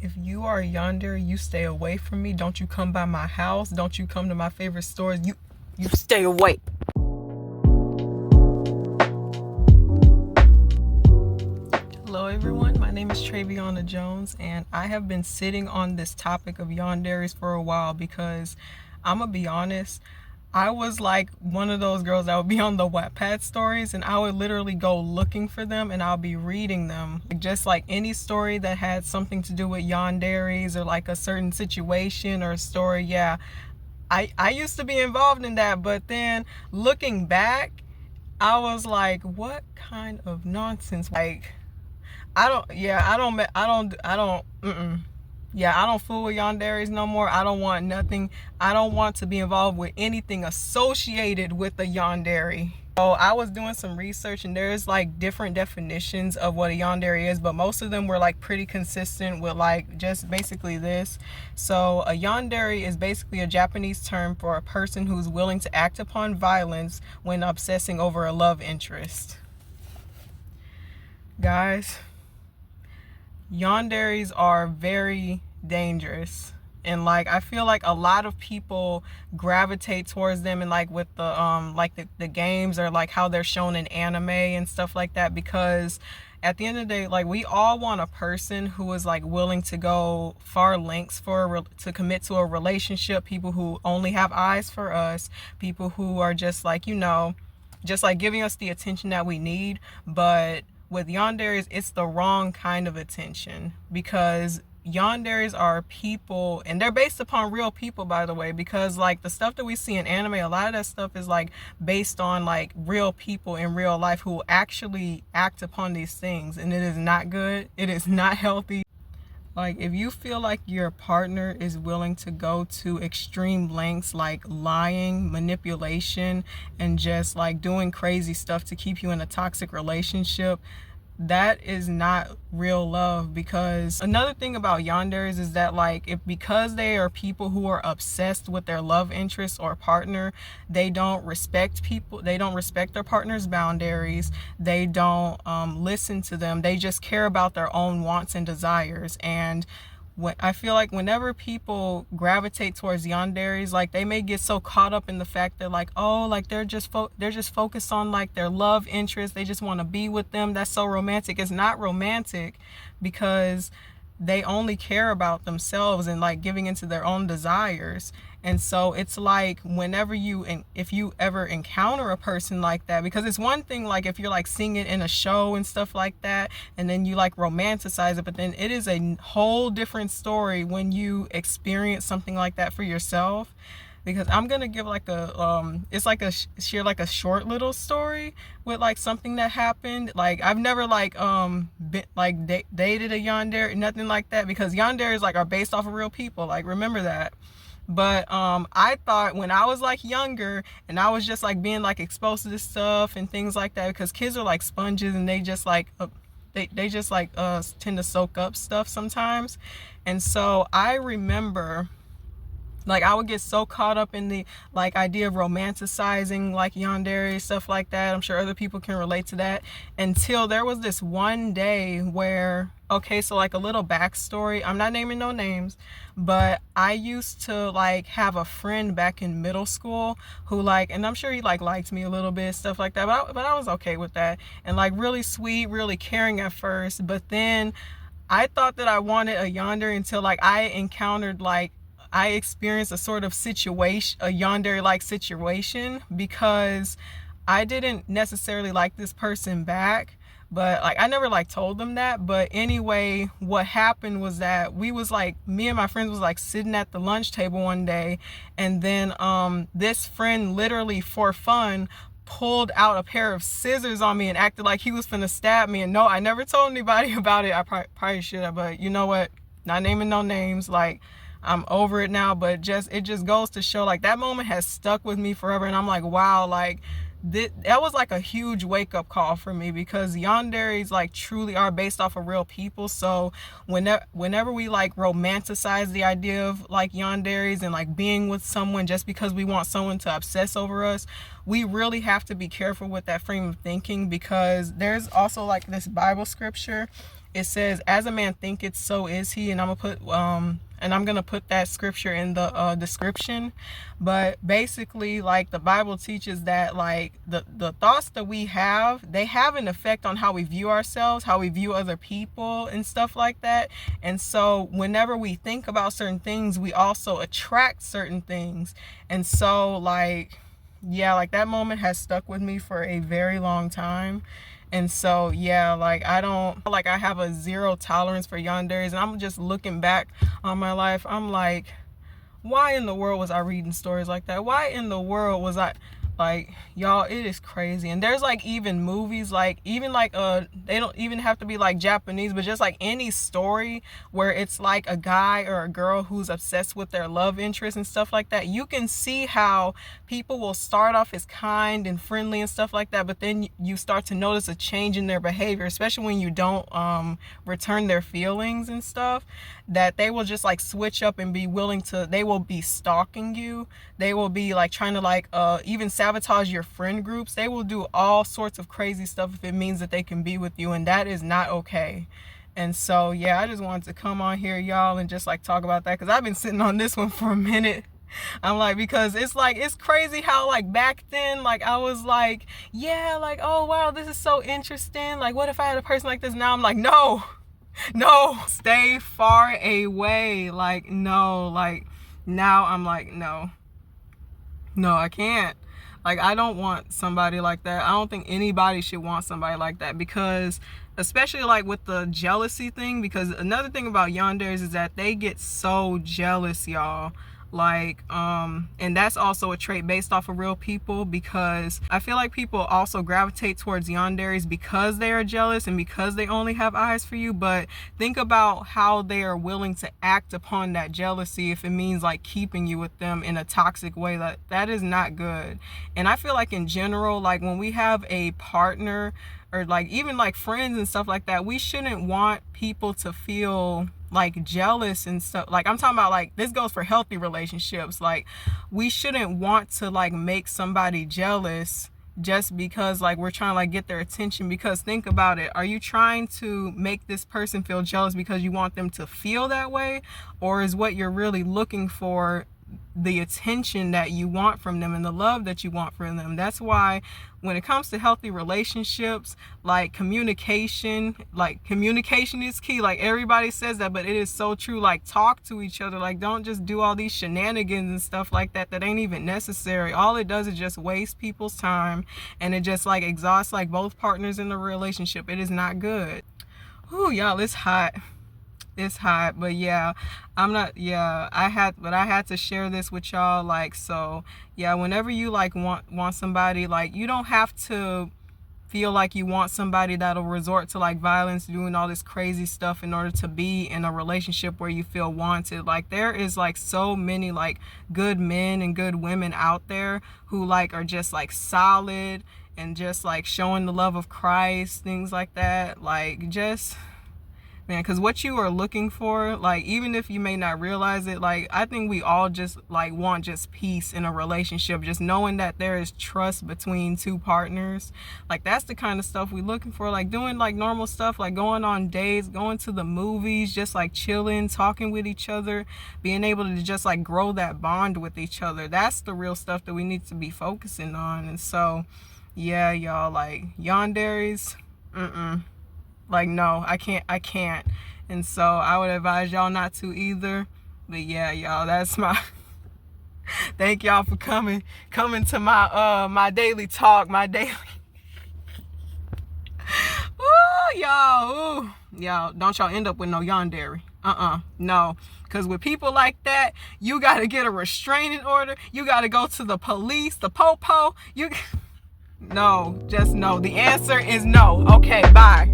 If you are a yandere, you stay away from me. Don't you come by my house. Don't you come to my favorite stores. You stay away. Hello everyone, my name is Traviana Jones, and I have been sitting on this topic of yanderes for a while because I'm gonna be honest, I was like one of those girls that would be on the Wattpad stories, and I would literally go looking for them and I'll be reading them. Just like any story that had something to do with yanderes or like a certain situation or a story, yeah, I used to be involved in that, but then looking back, I was like, what kind of nonsense? Like, I don't fool with yanderes no more. I don't want nothing. I don't want to be involved with anything associated with a yandere. So I was doing some research, and there's like different definitions of what a yandere is, but most of them were like pretty consistent with like just basically this. So a yandere is basically a Japanese term for a person who's willing to act upon violence when obsessing over a love interest. Guys, yanderes are very dangerous, and like I feel like a lot of people gravitate towards them, and like with the games, or like how they're shown in anime and stuff like that, because at the end of the day, like, we all want a person who is like willing to go far lengths to commit to a relationship, people who only have eyes for us, people who are just like, just like giving us the attention that we need. But with yanderes, it's the wrong kind of attention, because yanderes are people, and they're based upon real people, by the way, because like the stuff that we see in anime, a lot of that stuff is like based on like real people in real life who actually act upon these things, and it is not good. It is not healthy. Like, if you feel like your partner is willing to go to extreme lengths, like lying, manipulation, and just like doing crazy stuff to keep you in a toxic relationship, that is not real love. Because another thing about yanderes is that, like, because they are people who are obsessed with their love interest or partner, they don't respect people, they don't respect their partner's boundaries, they don't listen to them, they just care about their own wants and desires. And I feel like whenever people gravitate towards yanderes, like, they may get so caught up in the fact that, like, oh, like, they're just focused on like their love interest, they just want to be with them. That's so romantic. It's not romantic, because they only care about themselves and like giving into their own desires. And so it's like, if you ever encounter a person like that, because it's one thing like if you're like seeing it in a show and stuff like that, and then you like romanticize it, but then it is a whole different story when you experience something like that for yourself. Because I'm gonna give like share like a short little story with like something that happened. Like, I've never like dated a yandere, nothing like that, because yanderes like are based off of real people, like, remember that. But I thought when I was like younger, and I was just like being like exposed to this stuff and things like that, because kids are like sponges, and they just like tend to soak up stuff sometimes. And so I remember, like, I would get so caught up in the like idea of romanticizing like yandere, stuff like that. I'm sure other people can relate to that. Until there was this one day where, okay, so like a little backstory, I'm not naming no names, but I used to like have a friend back in middle school who like, and I'm sure he like liked me a little bit, stuff like that, but I was okay with that, and like really sweet, really caring at first. But then I thought that I wanted a yandere until like I experienced a sort of situation, a yandere-like situation, because I didn't necessarily like this person back, but like I never like told them that. But anyway, what happened was that me and my friends was like sitting at the lunch table one day, and then this friend literally for fun pulled out a pair of scissors on me and acted like he was finna stab me. And no, I never told anybody about it. I probably should have, but you know what? Not naming no names, like, I'm over it now. But it just goes to show, like, that moment has stuck with me forever. And I'm like, wow, like, that was like a huge wake-up call for me, because yanderes like truly are based off of real people. So whenever we like romanticize the idea of like yanderes and like being with someone just because we want someone to obsess over us, we really have to be careful with that frame of thinking, because there's also like this Bible scripture, it says, as a man thinketh, so is he. And I'm gonna put that scripture in the description. But basically, like, the Bible teaches that, like, the thoughts that we have, they have an effect on how we view ourselves, how we view other people and stuff like that. And so whenever we think about certain things, we also attract certain things. And so, like, yeah, like, that moment has stuck with me for a very long time. And so, yeah, like, I have a zero tolerance for yanderes. And I'm just looking back on my life. I'm like, why in the world was I reading stories like that? Why in the world was I, like, y'all, it is crazy. And there's, like, even movies, like, even, like, they don't even have to be, like, Japanese, but just, like, any story where it's, like, a guy or a girl who's obsessed with their love interest and stuff like that. You can see how people will start off as kind and friendly and stuff like that, but then you start to notice a change in their behavior, especially when you don't return their feelings and stuff, that they will just, like, switch up and be willing to, they will be stalking you. They will be, like, trying to, like, even sabotage your friend groups. They will do all sorts of crazy stuff if it means that they can be with you, and that is not okay. And so, yeah, I just wanted to come on here, y'all, and just, like, talk about that, because I've been sitting on this one for a minute. I'm like, because it's, like, it's crazy how, like, back then, like, I was like, yeah, like, oh wow, this is so interesting, like, what if I had a person like this? Now I'm like, no, stay far away. Like, no, like, now I'm like, no, I can't. Like, I don't want somebody like that. I don't think anybody should want somebody like that, because especially, like, with the jealousy thing, because another thing about yanderes is that they get so jealous, y'all. Like, and that's also a trait based off of real people, because I feel like people also gravitate towards yanderes because they are jealous and because they only have eyes for you. But think about how they are willing to act upon that jealousy if it means, like, keeping you with them in a toxic way. That is not good. And I feel like in general, like, when we have a partner or, like, even, like, friends and stuff like that, we shouldn't want people to feel, like, jealous and stuff. Like, I'm talking about, like, this goes for healthy relationships. Like, we shouldn't want to, like, make somebody jealous just because, like, we're trying to, like, get their attention. Because think about it, are you trying to make this person feel jealous because you want them to feel that way, or is what you're really looking for the attention that you want from them and the love that you want from them? That's why when it comes to healthy relationships, like, communication is key. Like, everybody says that, but it is so true. Like, talk to each other. Like, don't just do all these shenanigans and stuff like that ain't even necessary. All it does is just waste people's time, and it just, like, exhausts, like, both partners in the relationship. It is not good. Ooh, y'all, it's hot. It's hot. But yeah, I had to share this with y'all. Like, so yeah, whenever you, like, want somebody, like, you don't have to feel like you want somebody that'll resort to, like, violence, doing all this crazy stuff in order to be in a relationship where you feel wanted. Like, there is, like, so many, like, good men and good women out there who, like, are just, like, solid and just, like, showing the love of Christ, things like that. Like, just, man, because what you are looking for, like, even if you may not realize it, like, I think we all just, like, want just peace in a relationship, just knowing that there is trust between two partners. Like, that's the kind of stuff we looking for. Like, doing, like, normal stuff, like going on dates, going to the movies, just, like, chilling, talking with each other, being able to just, like, grow that bond with each other. That's the real stuff that we need to be focusing on. And so, yeah, y'all, like, yanderes, like, no, I can't. And so I would advise y'all not to either. But yeah, y'all, that's my thank y'all for coming to my my daily talk, my daily y'all, don't y'all end up with no yandere. No. Because with people like that, you gotta get a restraining order, you gotta go to the police, the popo, no, just no. The answer is no. Okay, bye.